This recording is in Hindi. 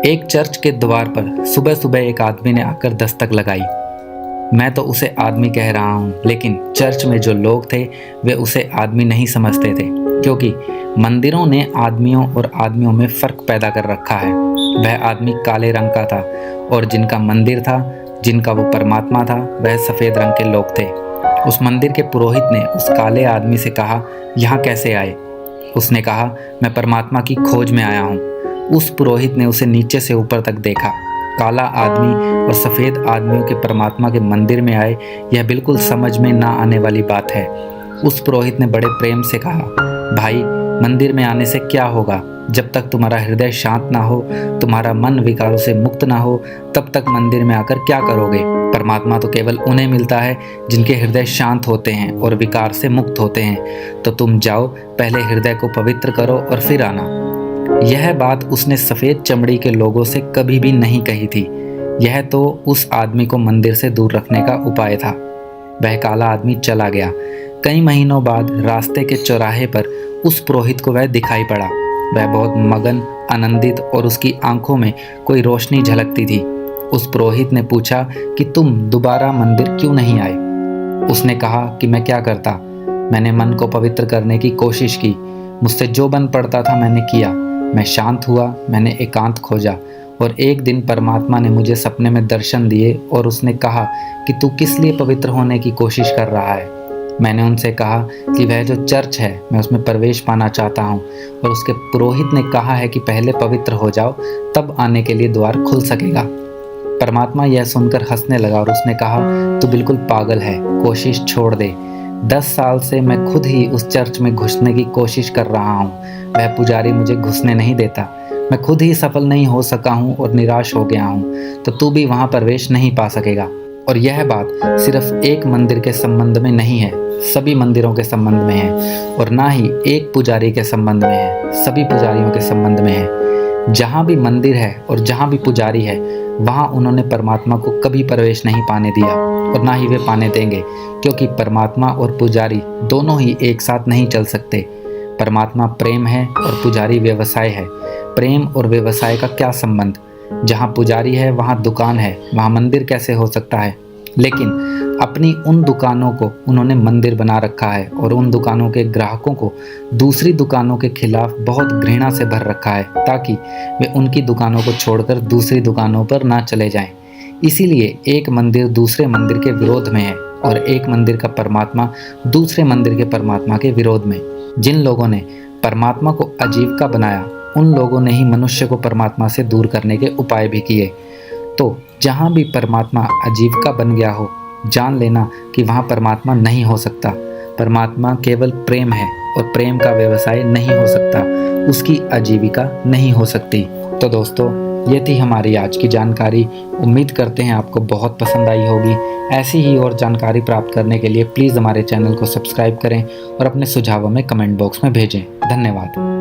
एक चर्च के द्वार पर सुबह सुबह एक आदमी ने आकर दस्तक लगाई। मैं तो उसे आदमी कह रहा हूँ, लेकिन चर्च में जो लोग थे वे उसे आदमी नहीं समझते थे, क्योंकि मंदिरों ने आदमियों और आदमियों में फ़र्क पैदा कर रखा है। वह आदमी काले रंग का था और जिनका मंदिर था, जिनका वो परमात्मा था, वह सफ़ेद रंग के लोग थे। उस मंदिर के पुरोहित ने उस काले आदमी से कहा, यहाँ कैसे आए? उसने कहा, मैं परमात्मा की खोज में आया हूँ। उस पुरोहित ने उसे नीचे से ऊपर तक देखा। काला आदमी और सफ़ेद आदमियों के परमात्मा के मंदिर में आए, यह बिल्कुल समझ में ना आने वाली बात है। उस पुरोहित ने बड़े प्रेम से कहा, भाई, मंदिर में आने से क्या होगा? जब तक तुम्हारा हृदय शांत ना हो, तुम्हारा मन विकारों से मुक्त ना हो, तब तक मंदिर में आकर क्या करोगे? परमात्मा तो केवल उन्हें मिलता है जिनके हृदय शांत होते हैं और विकार से मुक्त होते हैं। तो तुम जाओ, पहले हृदय को पवित्र करो और फिर आना। यह बात उसने सफ़ेद चमड़ी के लोगों से कभी भी नहीं कही थी। यह तो उस आदमी को मंदिर से दूर रखने का उपाय था। वह काला आदमी चला गया। कई महीनों बाद रास्ते के चौराहे पर उस पुरोहित को वह दिखाई पड़ा। वह बहुत मगन, आनंदित और उसकी आंखों में कोई रोशनी झलकती थी। उस पुरोहित ने पूछा कि तुम दोबारा मंदिर क्यों नहीं आए? उसने कहा कि मैं क्या करता? मैंने मन को पवित्र करने की कोशिश की। मुझसे जो बन पड़ता था मैंने किया। मैं शांत हुआ, मैंने एकांत खोजा और एक दिन परमात्मा ने मुझे सपने में दर्शन दिए और उसने कहा कि तू किस लिए पवित्र होने की कोशिश कर रहा है? मैंने उनसे कहा कि वह जो चर्च है, मैं उसमें प्रवेश पाना चाहता हूँ। और उसके पुरोहित ने कहा है कि पहले पवित्र हो जाओ, तब आने के लिए द्वार खुल सकेगा। परमात्मा यह सुनकर हंसने लगा और उसने कहा, तू बिल्कुल पागल है, कोशिश छोड़ दे। 10 साल से मैं खुद ही उस चर्च में घुसने की कोशिश कर रहा हूँ। वह पुजारी मुझे घुसने नहीं देता। मैं खुद ही सफल नहीं हो सका हूँ और निराश हो गया हूँ, तो तू भी वहाँ प्रवेश नहीं पा सकेगा। और यह बात सिर्फ एक मंदिर के संबंध में नहीं है, सभी मंदिरों के संबंध में है। और ना ही एक पुजारी के संबंध में है, सभी पुजारियों के संबंध में है। जहाँ भी मंदिर है और जहाँ भी पुजारी है, वहाँ उन्होंने परमात्मा को कभी प्रवेश नहीं पाने दिया और ना ही वे पाने देंगे, क्योंकि परमात्मा और पुजारी दोनों ही एक साथ नहीं चल सकते। परमात्मा प्रेम है और पुजारी व्यवसाय है। प्रेम और व्यवसाय का क्या संबंध? जहाँ पुजारी है वहाँ दुकान है, वहाँ मंदिर कैसे हो सकता है? लेकिन अपनी उन दुकानों को उन्होंने मंदिर बना रखा है और उन दुकानों के ग्राहकों को दूसरी दुकानों के खिलाफ बहुत घृणा से भर रखा है, ताकि वे उनकी दुकानों को छोड़कर दूसरी दुकानों पर ना चले जाएं। इसीलिए एक मंदिर दूसरे मंदिर के विरोध में है और एक मंदिर का परमात्मा दूसरे मंदिर के परमात्मा के विरोध में। जिन लोगों ने परमात्मा को आजीविका बनाया, उन लोगों ने ही मनुष्य को परमात्मा से दूर करने के उपाय भी किए। तो जहाँ भी परमात्मा आजीविका बन गया हो, जान लेना कि वहाँ परमात्मा नहीं हो सकता। परमात्मा केवल प्रेम है और प्रेम का व्यवसाय नहीं हो सकता, उसकी आजीविका नहीं हो सकती। तो दोस्तों, ये थी हमारी आज की जानकारी। उम्मीद करते हैं आपको बहुत पसंद आई होगी। ऐसी ही और जानकारी प्राप्त करने के लिए प्लीज़ हमारे चैनल को सब्सक्राइब करें और अपने सुझावों में कमेंट बॉक्स में भेजें। धन्यवाद।